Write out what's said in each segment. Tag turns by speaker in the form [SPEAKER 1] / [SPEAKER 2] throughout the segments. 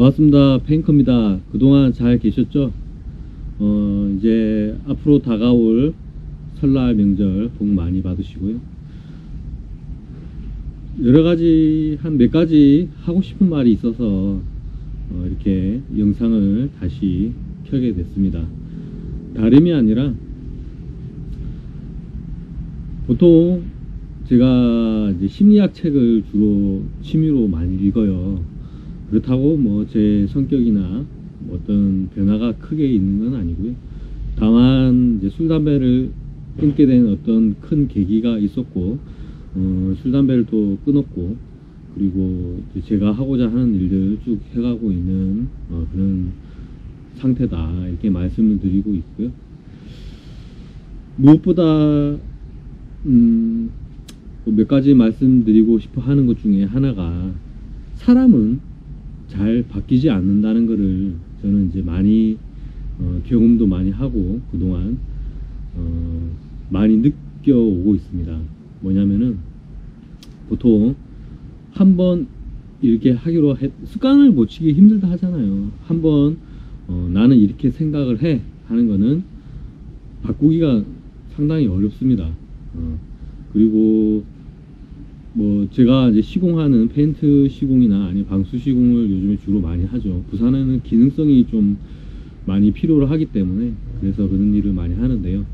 [SPEAKER 1] 반갑습니다. 페인커입니다. 그동안 잘 계셨죠? 이제 앞으로 다가올 설날 명절 복 많이 받으시고요. 여러가지 한 몇 가지 하고 싶은 말이 있어서 이렇게 영상을 다시 켜게 됐습니다. 다름이 아니라 보통 제가 이제 심리학 책을 주로 취미로 많이 읽어요. 그렇다고 뭐 제 성격이나 어떤 변화가 크게 있는 건 아니고요. 다만 이제 술 담배를 끊게 된 어떤 큰 계기가 있었고, 술 담배를 또 끊었고, 그리고 제가 하고자 하는 일들 쭉 해가고 있는 그런 상태다, 이렇게 말씀을 드리고 있고요. 무엇보다 몇 가지 말씀드리고 싶어 하는 것 중에 하나가, 사람은 잘 바뀌지 않는다는 것을 저는 이제 많이 경험도 많이 하고 그동안 많이 느껴오고 있습니다. 뭐냐면은 보통 한번 이렇게 하기로 습관을 고치기 힘들다 하잖아요. 한번 나는 이렇게 생각을 해 하는 거는 바꾸기가 상당히 어렵습니다. 그리고 뭐 제가 이제 시공하는 페인트 시공이나 아니 방수 시공을 요즘에 주로 많이 하죠. 부산에는 기능성이 좀 많이 필요로 하기 때문에 그래서 그런 일을 많이 하는데요.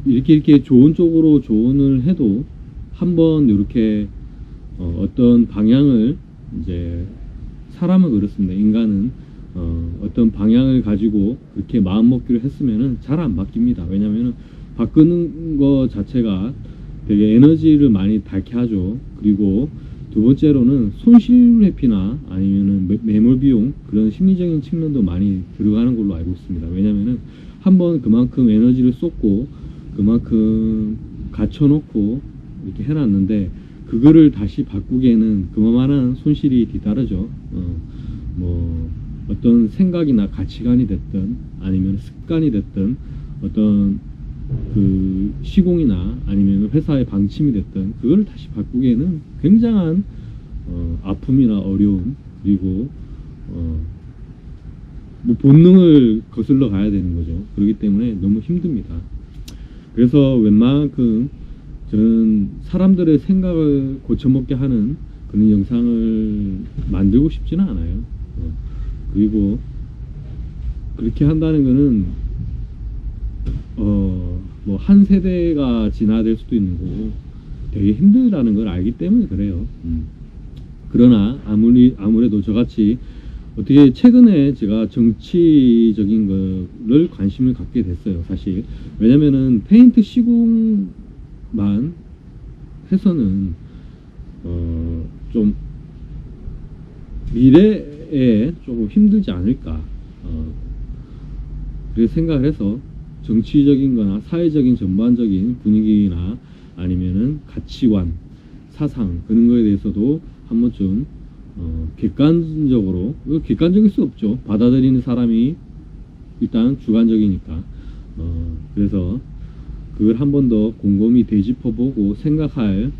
[SPEAKER 1] 이렇게 좋은 쪽으로 조언을 해도 한번 이렇게 어떤 방향을, 이제 사람은 그렇습니다. 인간은 어떤 방향을 가지고 그렇게 마음 먹기로 했으면은 잘 안 바뀝니다. 왜냐면은 바꾸는 거 자체가 되게 에너지를 많이 닳게 하죠. 그리고 두 번째로는 손실 회피나 아니면은 매몰 비용, 그런 심리적인 측면도 많이 들어가는 걸로 알고 있습니다. 왜냐면은 한번 그만큼 에너지를 쏟고 그만큼 갖춰놓고 이렇게 해놨는데 그거를 다시 바꾸기에는 그만한 손실이 뒤따르죠. 뭐 어떤 생각이나 가치관이 됐든 아니면 습관이 됐든 어떤 그 시공이나 아니면 회사의 방침이 됐든 그걸 다시 바꾸기에는 굉장한 아픔이나 어려움, 그리고 뭐 본능을 거슬러 가야 되는 거죠. 그렇기 때문에 너무 힘듭니다. 그래서 웬만큼 저는 사람들의 생각을 고쳐먹게 하는 그런 영상을 만들고 싶지는 않아요. 그리고 그렇게 한다는 거는 뭐 한 세대가 진화될 수도 있는 거고 되게 힘들다는 걸 알기 때문에 그래요. 그러나 아무래도 저같이 어떻게 최근에 제가 정치적인 거를 관심을 갖게 됐어요, 사실. 왜냐면은 페인트 시공만 해서는 좀 미래에 조금 힘들지 않을까, 그렇게 생각을 해서 정치적인 거나 사회적인 전반적인 분위기나 아니면은 가치관, 사상, 그런 거에 대해서도 한 번쯤 객관적으로, 객관적일 수 없죠. 받아들이는 사람이 일단 주관적이니까. 그래서 그걸 한 번 더 곰곰이 되짚어보고 생각할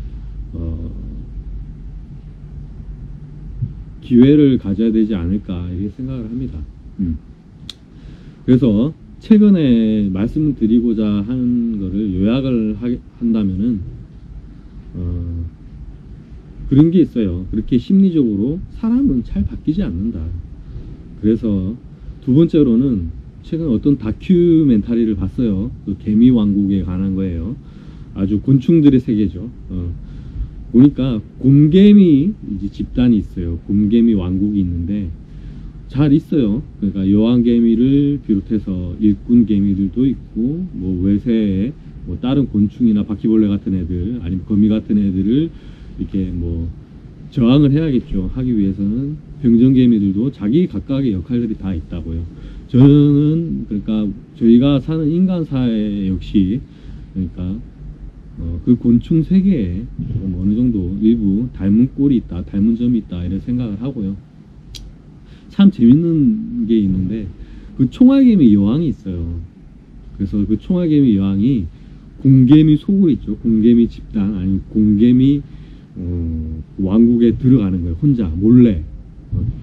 [SPEAKER 1] 기회를 가져야 되지 않을까, 이렇게 생각을 합니다. 그래서 최근에 말씀을 드리고자 하는 거를 요약을 한다면은 그런 게 있어요. 그렇게 심리적으로 사람은 잘 바뀌지 않는다. 그래서 두 번째로는 최근 어떤 다큐멘터리를 봤어요. 그 개미 왕국에 관한 거예요. 아주 곤충들의 세계죠. 보니까 곰개미 이제 집단이 있어요. 곰개미 왕국이 있는데 잘 있어요. 그러니까 여왕개미를 비롯해서 일꾼개미들도 있고, 뭐 외세에 뭐 다른 곤충이나 바퀴벌레 같은 애들, 아니면 거미 같은 애들을 이렇게 뭐 저항을 해야겠죠. 하기 위해서는 병정개미들도 자기 각각의 역할들이 다 있다고요. 저는 그러니까 저희가 사는 인간 사회 역시 그러니까 그 곤충 세계에 어느 정도 일부 닮은 꼴이 있다, 닮은 점이 있다, 이런 생각을 하고요. 참 재밌는 게 있는데, 그 총알개미 여왕이 있어요. 그래서 그 총알개미 여왕이 공개미 속을 있죠. 공개미 집단 아니면 공개미 왕국에 들어가는 거예요. 혼자 몰래.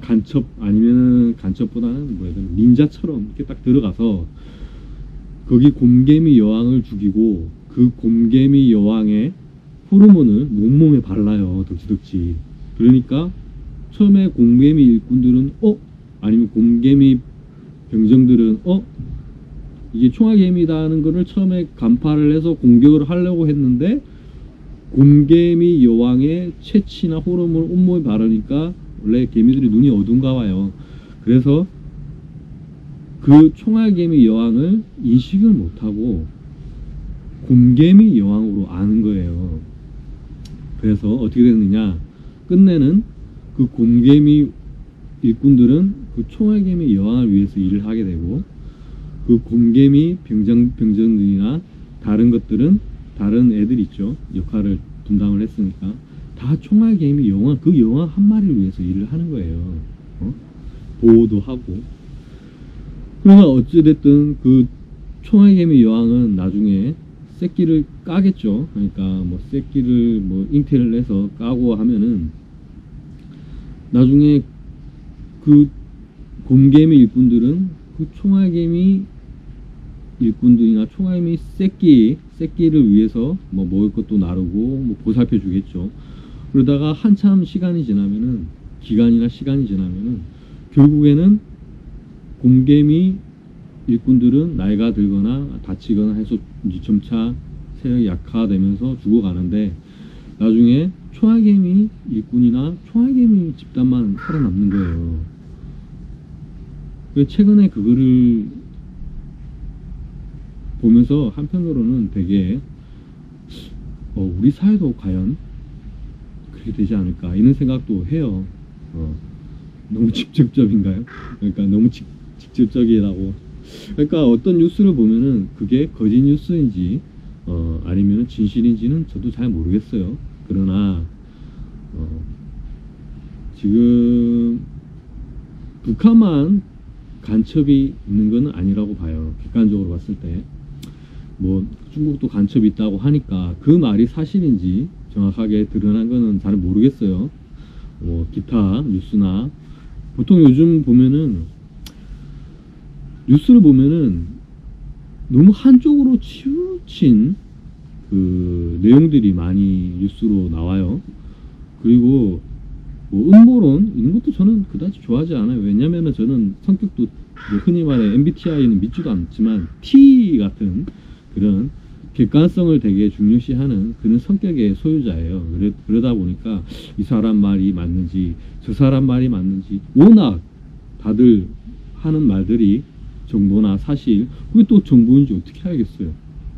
[SPEAKER 1] 간첩 아니면은 간첩보다는 뭐야 닌자처럼 이렇게 딱 들어가서 거기 곰개미 여왕을 죽이고 그 곰개미 여왕의 호르몬을 몸몸에 발라요. 덕지덕지. 그러니까 처음에 곰개미 일꾼들은 아니면 곰개미 병정들은 이게 총알개미다는 거를 처음에 간파를 해서 공격을 하려고 했는데 곰개미 여왕의 채취나 호르몬을 온몸에 바르니까 원래 개미들이 눈이 어두운가 봐요. 그래서 그 총알개미 여왕을 인식을 못하고 곰개미 여왕으로 아는 거예요. 그래서 어떻게 됐느냐, 끝내는 그 곰개미 일꾼들은 그 총알개미 여왕을 위해서 일을 하게 되고 그 곰개미 병정들이나 다른 것들은 다른 애들 있죠, 역할을 분담을 했으니까 다 총알개미 여왕, 그 여왕 한 마리를 위해서 일을 하는 거예요. 보호도 하고. 그러나 어찌됐든 그 총알개미 여왕은 나중에 새끼를 까겠죠. 그러니까 뭐 새끼를 뭐 잉태를 해서 까고 하면은 나중에 그 곰개미 일꾼들은 그 총알개미 일꾼들이나 총알개미 새끼를 위해서 뭐 먹을 것도 나르고 뭐 보살펴 주겠죠. 그러다가 한참 시간이 지나면은, 기간이나 시간이 지나면은 결국에는 곰개미 일꾼들은 나이가 들거나 다치거나 해서 이제 점차 세력이 약화되면서 죽어가는데 나중에 총알개미 일꾼이나 총알개미 집단만 살아남는 거예요. 최근에 그거를 보면서 한편으로는 되게 우리 사회도 과연 그렇게 되지 않을까 이런 생각도 해요. 너무 직접적인가요? 그러니까 너무 직접적이라고. 그러니까 어떤 뉴스를 보면은 그게 거짓 뉴스인지 아니면 진실인지는 저도 잘 모르겠어요. 그러나 지금 북한만 간첩이 있는 건 아니라고 봐요. 객관적으로 봤을 때. 뭐 중국도 간첩이 있다고 하니까 그 말이 사실인지 정확하게 드러난 거는 잘 모르겠어요. 뭐 기타 뉴스나 보통 요즘 보면은 뉴스를 보면은 너무 한쪽으로 치우친 그 내용들이 많이 뉴스로 나와요. 그리고 뭐 음모론 이런 것도 저는 그다지 좋아하지 않아요. 왜냐면은 저는 성격도 뭐 흔히 말해 MBTI는 믿지도 않지만 T 같은 그런 객관성을 되게 중요시하는 그런 성격의 소유자예요. 그러다 보니까 이 사람 말이 맞는지 저 사람 말이 맞는지 워낙 다들 하는 말들이 정보나 사실, 그게 또 정보인지 어떻게 알겠어요.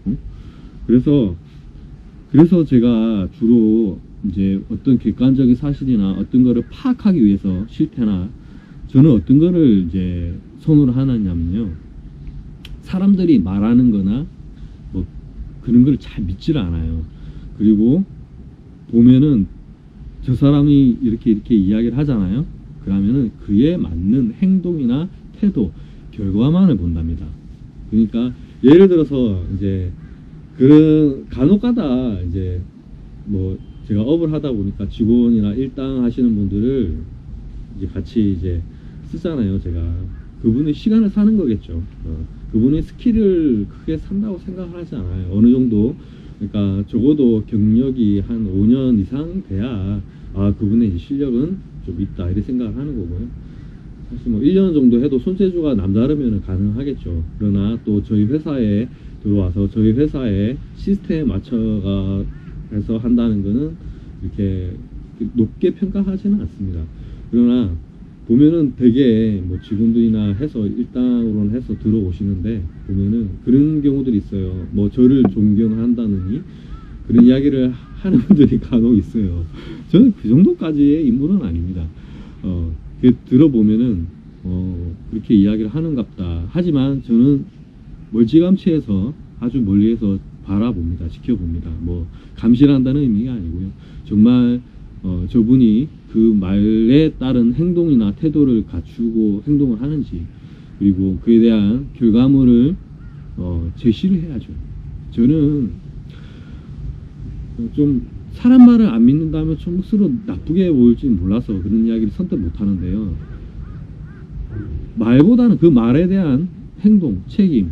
[SPEAKER 1] 응? 그래서 제가 주로 이제 어떤 객관적인 사실이나 어떤 거를 파악하기 위해서 실태나 저는 어떤 거를 이제 선호를 하느냐면요, 사람들이 말하는 거나 뭐 그런 걸 잘 믿지를 않아요. 그리고 보면은 저 사람이 이렇게 이야기를 하잖아요. 그러면은 그에 맞는 행동이나 태도, 결과만을 본답니다. 그러니까 예를 들어서 이제 그런 간혹가다 이제 뭐 제가 업을 하다 보니까 직원이나 일당 하시는 분들을 이제 같이 이제 쓰잖아요. 제가 그분의 시간을 사는 거겠죠. 그분의 스킬을 크게 산다고 생각을 하지 않아요. 어느 정도, 그러니까 적어도 경력이 한 5년 이상 돼야 그분의 실력은 좀 있다 이렇게 생각을 하는 거고요. 사실 뭐 1년 정도 해도 손재주가 남다르면 가능하겠죠. 그러나 또 저희 회사에 들어와서 저희 회사의 시스템에 맞춰가 해서 한다는 거는 이렇게 높게 평가하지는 않습니다. 그러나 보면은 되게 뭐 직원들이나 해서 일당으로는 해서 들어오시는데 보면은 그런 경우들이 있어요. 뭐 저를 존경한다느니 그런 이야기를 하는 분들이 간혹 있어요. 저는 그 정도까지의 인물은 아닙니다. 들어보면은 그렇게 이야기를 하는갑다. 하지만 저는 멀찌감치해서 아주 멀리에서 바라봅니다. 지켜봅니다. 뭐 감시를 한다는 의미가 아니고요. 정말 저분이 그 말에 따른 행동이나 태도를 갖추고 행동을 하는지, 그리고 그에 대한 결과물을 제시를 해야죠. 저는 좀 사람 말을 안 믿는다면 좀 스스로 나쁘게 보일지 몰라서 그런 이야기를 선뜻 못 하는데요. 말보다는 그 말에 대한 행동, 책임,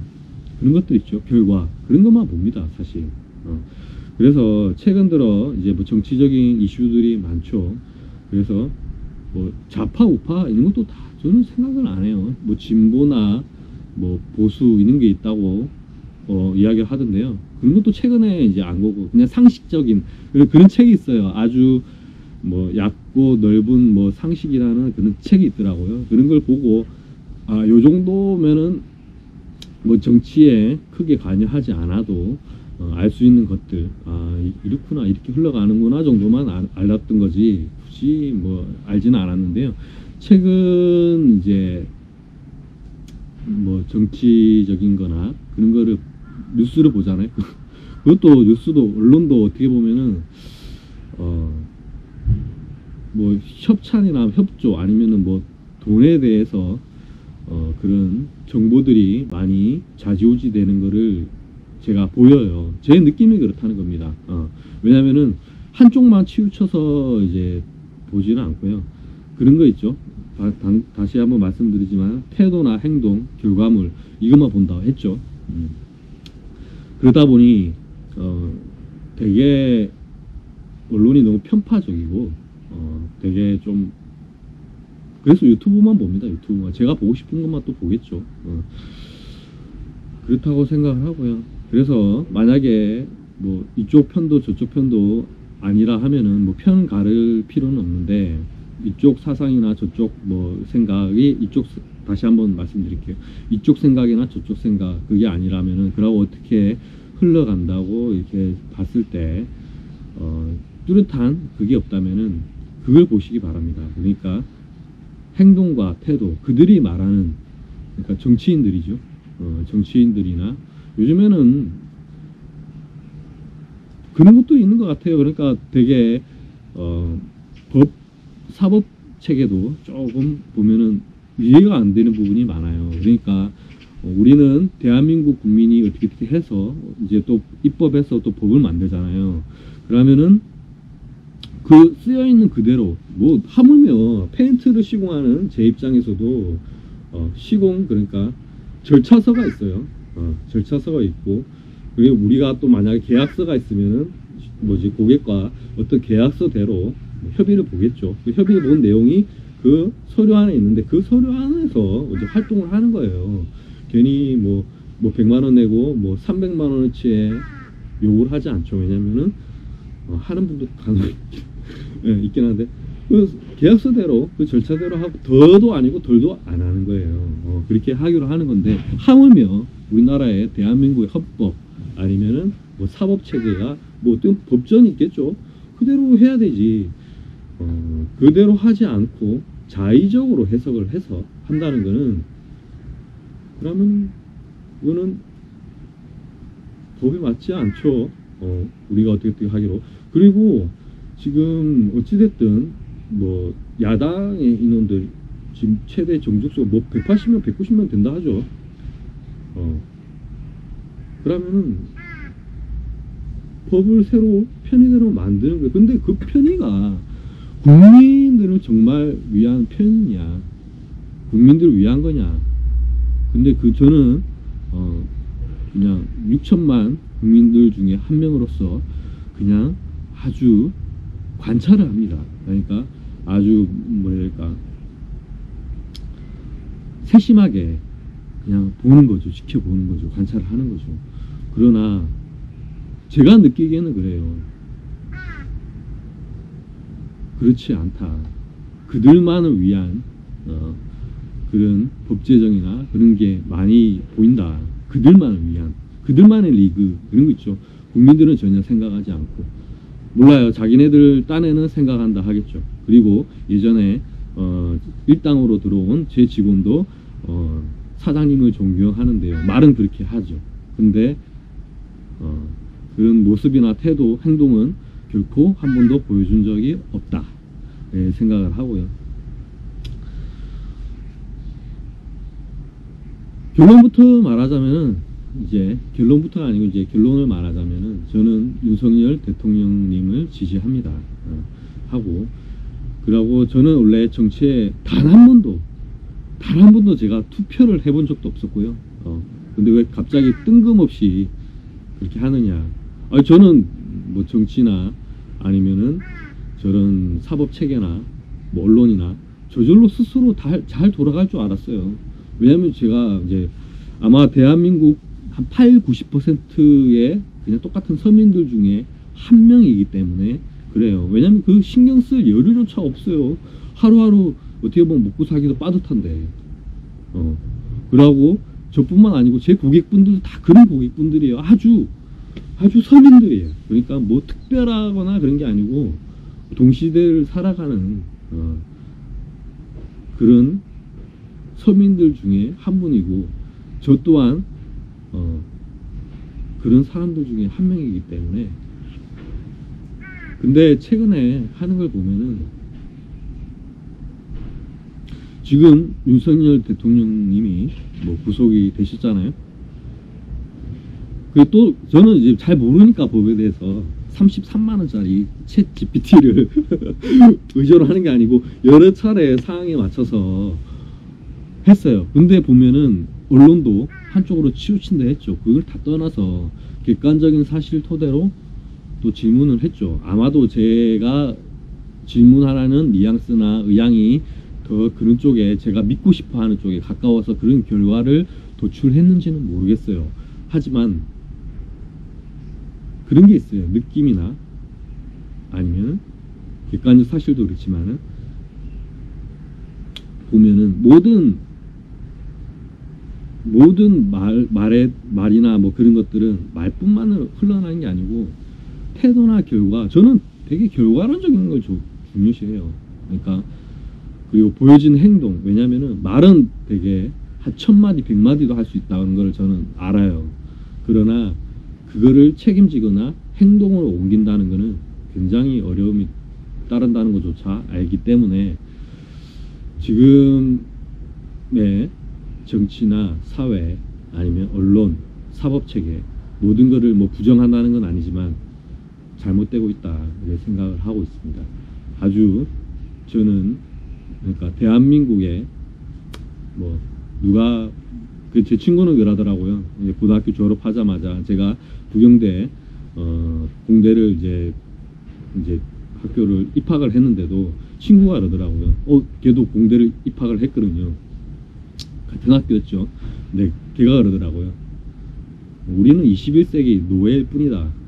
[SPEAKER 1] 그런 것들 있죠. 결과. 그런 것만 봅니다, 사실. 그래서 최근 들어 이제 뭐 정치적인 이슈들이 많죠. 그래서 뭐 좌파, 우파 이런 것도 다 저는 생각을 안 해요. 뭐 진보나 뭐 보수 이런 게 있다고 이야기를 하던데요. 그런 것도 최근에 이제 안 거고 그냥 상식적인 그런 책이 있어요. 아주 뭐 얕고 넓은 뭐 상식이라는 그런 책이 있더라고요. 그런 걸 보고 요 정도면은 뭐 정치에 크게 관여하지 않아도 알 수 있는 것들, 이렇구나, 이렇게 흘러가는구나 정도만 알았던 거지 굳이 뭐 알지는 않았는데요. 최근 이제 뭐 정치적인 거나 그런 거를 뉴스를 보잖아요. 그것도 뉴스도 언론도 어떻게 보면은 뭐 협찬이나 협조 아니면은 뭐 돈에 대해서 그런 정보들이 많이 좌지우지 되는 거를 제가 보여요. 제 느낌이 그렇다는 겁니다. 왜냐면은 한쪽만 치우쳐서 이제 보지는 않고요. 그런 거 있죠. 다시 한번 말씀드리지만 태도나 행동, 결과물 이것만 본다고 했죠. 그러다 보니 되게 언론이 너무 편파적이고 되게 좀 그래서 유튜브만 봅니다. 유튜브만 제가 보고 싶은 것만 또 보겠죠. 그렇다고 생각을 하고요. 그래서 만약에 뭐 이쪽 편도 저쪽 편도 아니라 하면은 뭐 편 가를 필요는 없는데 이쪽 사상이나 저쪽 뭐 생각이 다시 한번 말씀드릴게요. 이쪽 생각이나 저쪽 생각 그게 아니라면은 그러고 어떻게 흘러간다고 이렇게 봤을 때 뚜렷한 그게 없다면은 그걸 보시기 바랍니다. 그러니까 행동과 태도 그들이 말하는 그러니까 정치인들이죠. 정치인들이나 요즘에는 그런 것도 있는 것 같아요. 그러니까 되게 사법 체계도 조금 보면은 이해가 안 되는 부분이 많아요. 그러니까 우리는 대한민국 국민이 어떻게 해서 이제 또 입법해서 또 법을 만들잖아요. 그러면은 그 쓰여 있는 그대로 뭐 하물며 페인트를 시공하는 제 입장에서도 시공 그러니까 절차서가 있어요. 절차서가 있고 그리고 우리가 또 만약에 계약서가 있으면은 뭐지 고객과 어떤 계약서대로 협의를 보겠죠. 그 협의를 본 내용이 그 서류 안에 있는데 그 서류 안에서 이제 활동을 하는 거예요. 괜히 뭐 100만 원 내고 뭐 300만 원어치에 요구를 하지 않죠. 왜냐면은 하는 분도 간혹 있긴 한데 그 계약서대로 그 절차대로 하고 더도 아니고 덜도 안 하는 거예요. 그렇게 하기로 하는 건데 하물며 우리나라의 대한민국의 헌법 아니면은 뭐 사법 체계가 뭐 어떤 법전이 있겠죠. 그대로 해야 되지. 그대로 하지 않고 자의적으로 해석을 해서 한다는 거는 그러면 이거는 법에 맞지 않죠. 우리가 어떻게 하기로. 그리고 지금 어찌됐든 뭐 야당의 인원들 지금 최대 정족수가 뭐 180명, 190명 된다 하죠. 그러면은 법을 새로 편의대로 만드는 거예요. 근데 그 편의가 국민들을 정말 위한 편이냐, 국민들을 위한 거냐. 근데 저는 그냥 6천만 국민들 중에 한 명으로서 그냥 아주 관찰을 합니다. 그러니까 아주 뭐랄까 세심하게 그냥 보는 거죠. 지켜보는 거죠. 관찰을 하는 거죠. 그러나 제가 느끼기에는 그래요. 그렇지 않다. 그들만을 위한 그런 법제정이나 그런 게 많이 보인다. 그들만을 위한 그들만의 리그 그런 거 있죠. 국민들은 전혀 생각하지 않고 몰라요. 자기네들 딴에는 생각한다 하겠죠. 그리고 예전에 일당으로 들어온 제 직원도 사장님을 존경하는데요. 말은 그렇게 하죠. 근데 그런 모습이나 태도, 행동은 결코 한 번도 보여준 적이 없다. 생각을 하고요. 결론부터 말하자면은 이제 결론부터가 아니고 이제 결론을 말하자면은 저는 윤석열 대통령님을 지지합니다. 하고 그러고 저는 원래 정치에 단 한 번도 제가 투표를 해본 적도 없었고요. 근데 왜 갑자기 뜬금없이 그렇게 하느냐? 아니 저는 뭐 정치나 아니면은 저런 사법 체계나 뭐 언론이나 저절로 스스로 잘 돌아갈 줄 알았어요. 왜냐면 제가 이제 아마 대한민국 한 8, 90%의 그냥 똑같은 서민들 중에 한 명이기 때문에 그래요. 왜냐면 그 신경 쓸 여유조차 없어요. 하루하루 어떻게 보면 먹고 살기도 빠듯한데. 그러고 저뿐만 아니고 제 고객분들도 다 그런 고객분들이에요. 아주 서민들이에요. 그러니까 뭐 특별하거나 그런 게 아니고 동시대를 살아가는 그런 서민들 중에 한 분이고 저 또한 그런 사람들 중에 한 명이기 때문에. 근데 최근에 하는 걸 보면은 지금 윤석열 대통령님이 뭐 구속이 되셨잖아요. 그리고 또 저는 이제 잘 모르니까 법에 대해서 33만 원짜리 챗 GPT를 의존하는 게 아니고 여러 차례 상황에 맞춰서 했어요. 근데 보면은 언론도 한쪽으로 치우친다 했죠. 그걸 다 떠나서 객관적인 사실 토대로 또 질문을 했죠. 아마도 제가 질문하라는 뉘앙스나 의향이 더 그런 쪽에 제가 믿고 싶어 하는 쪽에 가까워서 그런 결과를 도출했는지는 모르겠어요. 하지만 그런 게 있어요. 느낌이나 아니면 객관적 사실도 그렇지만은 보면은 모든 말이나 뭐 그런 것들은 말뿐만으로 흘러나는 게 아니고 태도나 결과, 저는 되게 결과론적인 걸 중요시해요. 그러니까 그리고 보여지는 행동, 왜냐면은 말은 되게 한 1000마디 100마디도 할 수 있다는 걸 저는 알아요. 그러나 그거를 책임지거나 행동으로 옮긴다는 거는 굉장히 어려움이 따른다는 것조차 알기 때문에 지금의 정치나 사회 아니면 언론, 사법체계 모든 것을 뭐 부정한다는 건 아니지만 잘못되고 있다 이렇게 생각을 하고 있습니다. 아주 저는 그러니까 대한민국에 뭐 누가 제 친구는 그러더라고요. 이제 고등학교 졸업하자마자 제가 부경대 공대를 이제 학교를 입학을 했는데도 친구가 그러더라고요. 걔도 공대를 입학을 했거든요. 같은 학교였죠. 근데 걔가 그러더라고요. 우리는 21세기 노예일 뿐이다.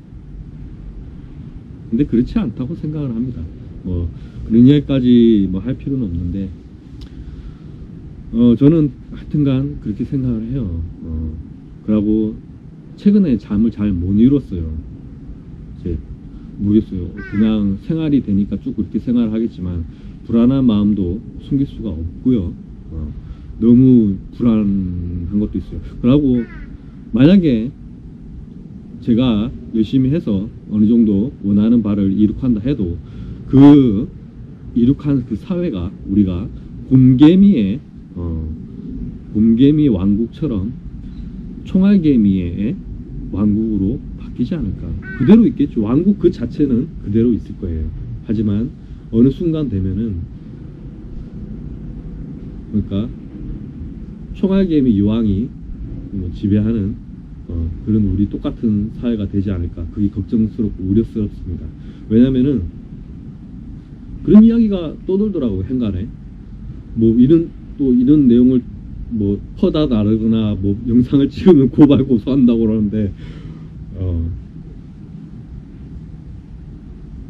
[SPEAKER 1] 근데 그렇지 않다고 생각을 합니다. 뭐 그런 이야기까지 뭐 할 필요는 없는데 저는 하여튼간 그렇게 생각을 해요. 그러고 최근에 잠을 잘 못 이뤘어요. 이제 모르겠어요. 그냥 생활이 되니까 쭉 그렇게 생활을 하겠지만 불안한 마음도 숨길 수가 없고요. 너무 불안한 것도 있어요. 그러고 만약에 제가 열심히 해서 어느 정도 원하는 바를 이룩한다 해도 그 이룩한 그 사회가 우리가 곰개미 왕국처럼 총알개미의 왕국으로 바뀌지 않을까. 그대로 있겠죠. 왕국 그 자체는 그대로 있을 거예요. 하지만 어느 순간 되면은 그러니까 총알개미 여왕이 지배하는 그런 우리 똑같은 사회가 되지 않을까. 그게 걱정스럽고 우려스럽습니다. 왜냐면은 그런 이야기가 떠돌더라고요. 행간에 뭐 이런 내용을 뭐 퍼다 나르거나 뭐 영상을 찍으면 고발 고소한다고 그러는데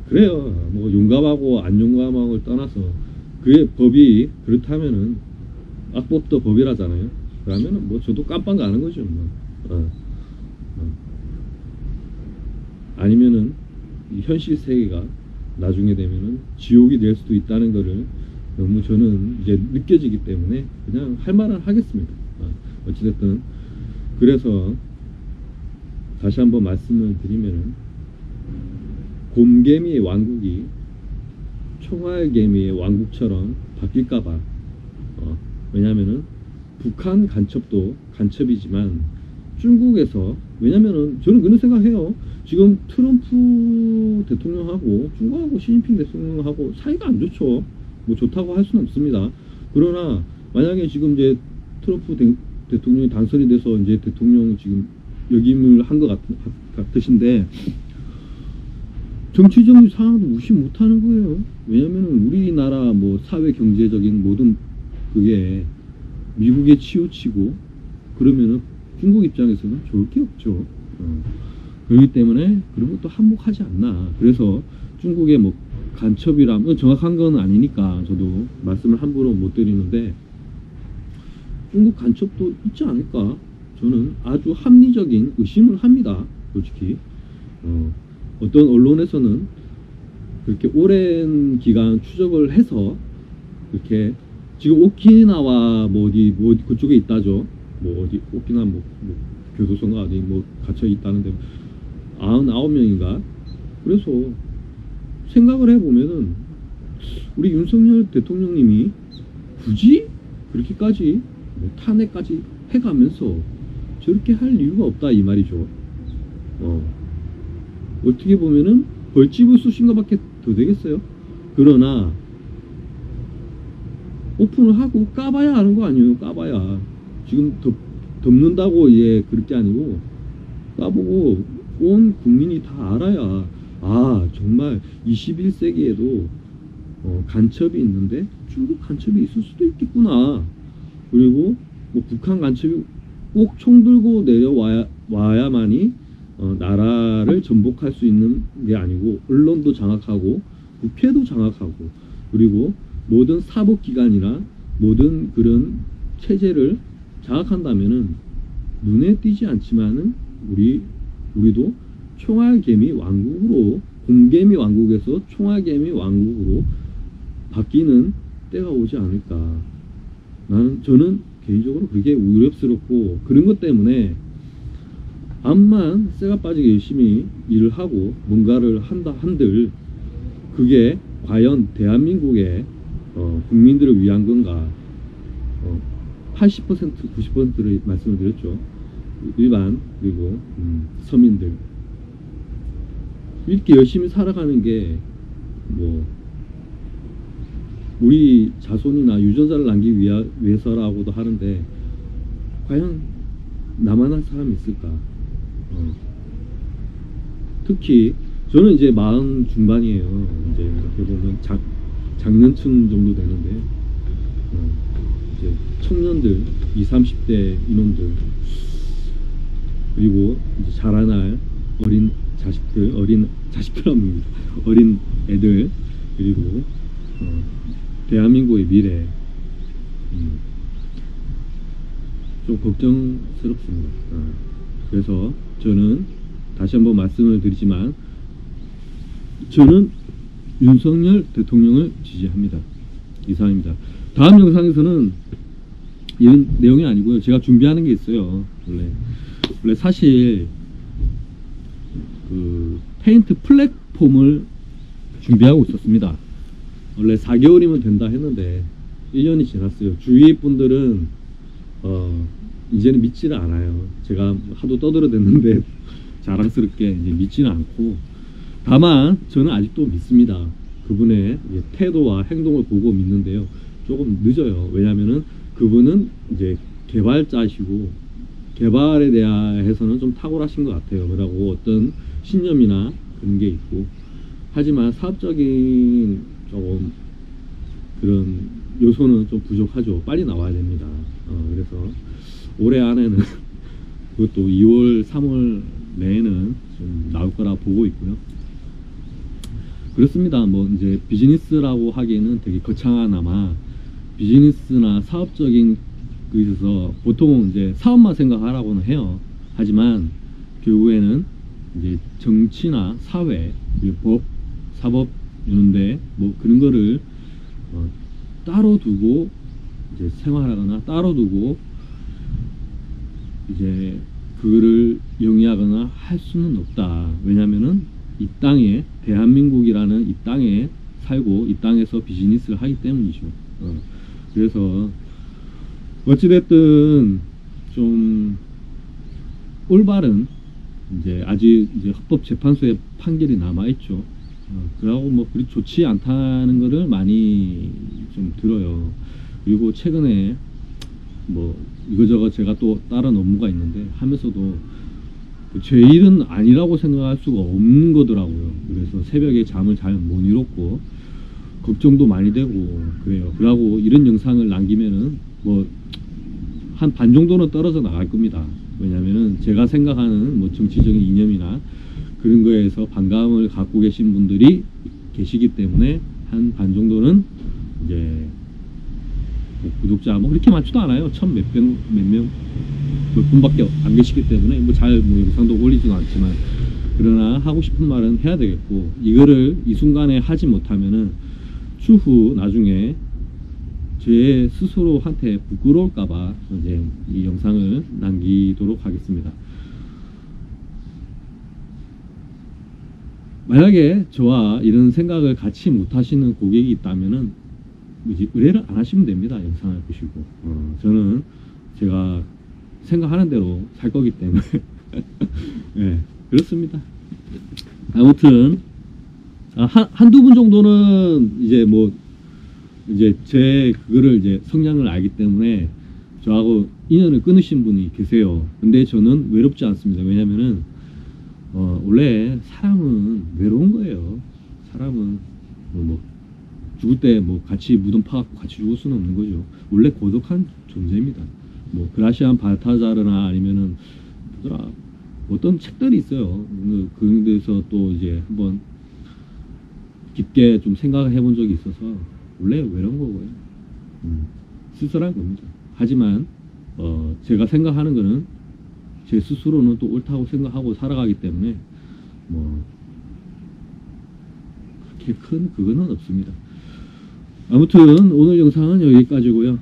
[SPEAKER 1] 그래요. 뭐 용감하고 안 용감하고를 떠나서 그게 법이 그렇다면은 악법도 법이라잖아요. 그러면은 뭐 저도 깜빵 가는 거죠. 뭐. 아니면은 이 현실 세계가 나중에 되면은 지옥이 될 수도 있다는 거를 너무 저는 이제 느껴지기 때문에 그냥 할 말은 하겠습니다. 어찌됐든 그래서 다시 한번 말씀을 드리면은 곰개미의 왕국이 총알개미의 왕국처럼 바뀔까봐 왜냐면은 북한 간첩도 간첩이지만 중국에서, 왜냐면은 저는 그런 생각해요. 지금 트럼프 대통령하고 중국하고 시진핑 대통령하고 사이가 안 좋죠. 뭐 좋다고 할 수는 없습니다. 그러나 만약에 지금 이제 트럼프 대통령이 당선이 돼서 이제 대통령 지금 역임을 한 것 같으신데 정치적인 상황도 무시 못하는 거예요. 왜냐면은 우리나라 뭐 사회 경제적인 모든 그게 미국에 치우치고 그러면은 중국 입장에서는 좋을 게 없죠. 그렇기 때문에 그런 것도 한몫하지 않나. 그래서 중국의 뭐 간첩이라면 정확한 건 아니니까 저도 말씀을 함부로 못 드리는데 중국 간첩도 있지 않을까. 저는 아주 합리적인 의심을 합니다. 솔직히 어떤 언론에서는 그렇게 오랜 기간 추적을 해서 이렇게 지금 오키나와 뭐 어디 그쪽에 있다죠. 뭐 어디 오키나와 뭐 교도소가 어디 뭐 갇혀 있다는데 99명인가. 그래서 생각을 해보면은 우리 윤석열 대통령님이 굳이 그렇게까지 뭐 탄핵까지 해가면서 저렇게 할 이유가 없다 이 말이죠. 어떻게 보면은 벌집을 쑤신 것밖에 더 되겠어요. 그러나 오픈을 하고 까봐야 아는 거 아니에요. 까봐야 지금 덮는다고 예 그럴 게 아니고 까보고 온 국민이 다 알아야 아 정말 21세기에도 간첩이 있는데 중국 간첩이 있을 수도 있겠구나. 그리고 뭐 북한 간첩이 꼭 총 들고 내려와야만이 나라를 전복할 수 있는 게 아니고 언론도 장악하고 국회도 장악하고 그리고 모든 사법기관이나 모든 그런 체제를 장악한다면은 눈에 띄지 않지만은 우리도 총알개미 왕국으로 공개미 왕국에서 총알개미 왕국으로 바뀌는 때가 오지 않을까. 저는 개인적으로 그게 우려스럽고 그런 것 때문에 암만 쇠가 빠지게 열심히 일을 하고 뭔가를 한들 그게 과연 대한민국의 국민들을 위한 건가. 80% 90%를 말씀을 드렸죠. 일반 그리고 서민들 이렇게 열심히 살아가는 게 뭐 우리 자손이나 유전자를 남기기 위해서라고도 하는데 과연 나만한 사람이 있을까. 특히 저는 이제 40 중반이에요. 이제 이렇게 보면 장년층 정도 되는데 이제 청년들 20, 30대 이놈들 그리고 이제 자라날 어린 자식들하면 어린 애들 그리고 대한민국의 미래 좀 걱정스럽습니다. 그래서 저는 다시 한번 말씀을 드리지만 저는 윤석열 대통령을 지지합니다. 이상입니다. 다음 영상에서는 이런 내용이 아니고요. 제가 준비하는 게 있어요. 원래 사실 그 페인트 플랫폼을 준비하고 있었습니다. 원래 4개월이면 된다 했는데 1년이 지났어요. 주위 분들은 이제는 믿지를 않아요. 제가 하도 떠들어댔는데 자랑스럽게 이제 믿지는 않고 다만 저는 아직도 믿습니다. 그분의 태도와 행동을 보고 믿는데요. 조금 늦어요. 왜냐면은 그분은 이제 개발자시고 개발에 대해서는 좀 탁월하신 것 같아요. 그러고 어떤 신념이나 그런 게 있고 하지만 사업적인 조금 그런 요소는 좀 부족하죠. 빨리 나와야 됩니다. 그래서 올해 안에는 그것도 2월 3월 내에는 좀 나올 거라 보고 있고요. 그렇습니다. 뭐 이제 비즈니스라고 하기에는 되게 거창하나마 비즈니스나 사업적인 그 있어서 보통 이제 사업만 생각하라고는 해요. 하지만 결국에는 이제 정치나 사회, 법, 사법 이런데 뭐 그런 거를 따로 두고 이제 생활하거나 따로 두고 이제 그거를 영위하거나 할 수는 없다. 왜냐면은 이 땅에 대한민국이라는 이 땅에 살고 이 땅에서 비즈니스를 하기 때문이죠. 그래서 어찌됐든 좀 올바른 이제 아직 이제 헌법재판소의 판결이 남아있죠. 그러고 뭐 그리 좋지 않다는 거를 많이 좀 들어요. 그리고 최근에 뭐 이거저거 제가 또 다른 업무가 있는데 하면서도 제 일은 아니라고 생각할 수가 없는 거더라고요. 그래서 새벽에 잠을 잘 못 이뤘고 걱정도 많이 되고 그래요. 그러고 이런 영상을 남기면은 뭐 한 반 정도는 떨어져 나갈 겁니다. 왜냐면은 제가 생각하는 뭐 정치적인 이념이나 그런 거에서 반감을 갖고 계신 분들이 계시기 때문에 한 반 정도는 이제 뭐 구독자 뭐 그렇게 많지도 않아요. 몇 분밖에 안 계시기 때문에 뭐 잘 뭐 영상도 올리지도 않지만, 그러나 하고 싶은 말은 해야 되겠고, 이거를 이 순간에 하지 못하면은 추후 나중에 제 스스로한테 부끄러울까봐 이제 이 영상을 남기도록 하겠습니다. 만약에 저와 이런 생각을 같이 못 하시는 고객이 있다면은 이제 의뢰를 안 하시면 됩니다. 영상을 보시고. 저는 제가 생각하는 대로 살 거기 때문에. 네, 그렇습니다. 아무튼, 한두 분 정도는 이제 뭐, 이제 제 그거를 이제 성향을 알기 때문에 저하고 인연을 끊으신 분이 계세요. 근데 저는 외롭지 않습니다. 왜냐면은, 원래 사람은 외로운 거예요. 사람은 뭐 죽을 때 뭐 같이 무덤 파갖고 같이 죽을 수는 없는 거죠. 원래 고독한 존재입니다. 뭐 그라시안 발타자르나 아니면은 뭐더라 어떤 책들이 있어요. 그런 데서 또 이제 한번 깊게 좀 생각을 해본 적이 있어서 원래 외로운 거고요. 쓸쓸한 겁니다. 하지만 제가 생각하는 거는 제 스스로는 또 옳다고 생각하고 살아가기 때문에 뭐 그렇게 큰 그거는 없습니다. 아무튼 오늘 영상은 여기까지고요.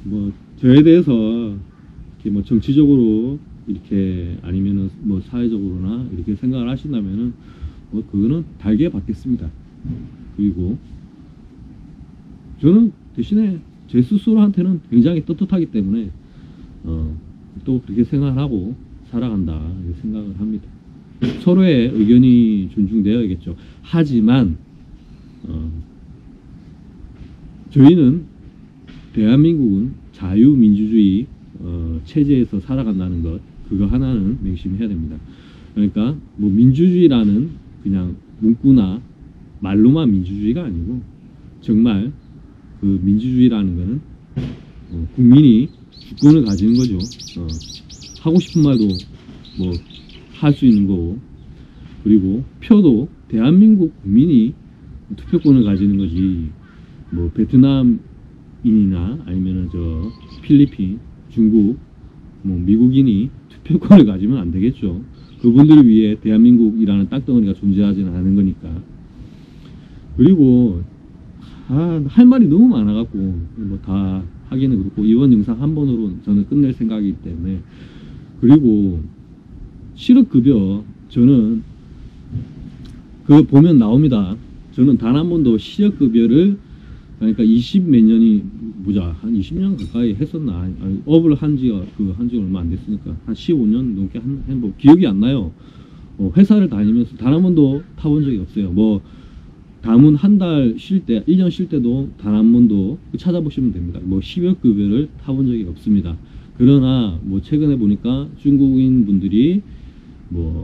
[SPEAKER 1] 뭐 저에 대해서 이렇게 뭐 정치적으로 이렇게 아니면은 뭐 사회적으로나 이렇게 생각을 하신다면은 뭐 그거는 달게 받겠습니다. 그리고 저는 대신에 제 스스로한테는 굉장히 떳떳하기 때문에 또 그렇게 생각하고 살아간다 이렇게 생각을 합니다. 서로의 의견이 존중되어야겠죠. 하지만 저희는 대한민국은 자유민주주의 체제에서 살아간다는 것, 그거 하나는 명심해야 됩니다. 그러니까 뭐 민주주의라는 그냥 문구나 말로만 민주주의가 아니고 정말 그 민주주의라는 거는 국민이 주권을 가지는 거죠. 하고 싶은 말도 뭐 할 수 있는 거고, 그리고 표도 대한민국 국민이 투표권을 가지는 거지, 뭐 베트남인이나 아니면은 저 필리핀, 중국, 뭐 미국인이 투표권을 가지면 안 되겠죠. 그분들을 위해 대한민국이라는 땅덩어리가 존재하지는 않은 거니까. 그리고 할 말이 너무 많아갖고 뭐 다 하기는 그렇고, 이번 영상 한 번으로 저는 끝낼 생각이기 때문에. 그리고 실업급여, 저는 그거 보면 나옵니다. 저는 단 한 번도 실업급여를, 그러니까 20 몇 년이 보자 한 20년 가까이 했었나. 업을 한 지가 얼마 안 됐으니까 한 15년 넘게 뭐 기억이 안 나요. 회사를 다니면서 단 한 번도 타본 적이 없어요. 뭐 담은 한 달 쉴 때, 1년 쉴 때도 단 한 번도 찾아보시면 됩니다. 뭐 실업급여를 타본 적이 없습니다. 그러나 뭐 최근에 보니까 중국인 분들이 뭐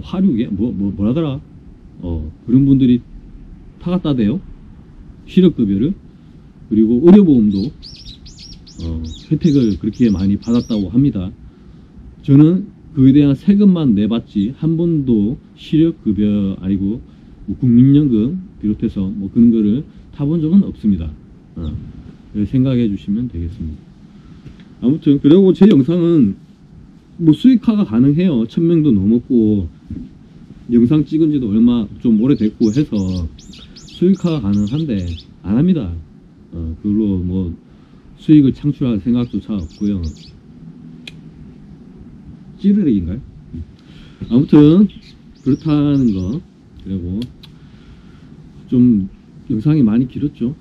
[SPEAKER 1] 화류계 뭐라더라 그런 분들이 타갔다대요. 실업급여를. 그리고 의료보험도 혜택을 그렇게 많이 받았다고 합니다. 저는 그에 대한 세금만 내봤지 한 번도 실업급여 아니고 뭐 국민연금 비롯해서 뭐 그런 거를 타본 적은 없습니다. 생각해 주시면 되겠습니다. 아무튼 그리고 제 영상은 뭐 수익화가 가능해요. 1000명도 넘었고 영상 찍은 지도 얼마 좀 오래됐고 해서 수익화가 가능한데 안 합니다. 그걸로 뭐 수익을 창출할 생각조차 없고요. 찌르레기인가요? 아무튼 그렇다는 거. 그리고 좀 영상이 많이 길었죠.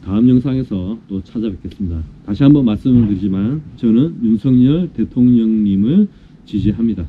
[SPEAKER 1] 다음에 다음 영상에서 또 찾아뵙겠습니다. 다시 한번 말씀을 드리지만 저는 윤석열 대통령님을 지지합니다.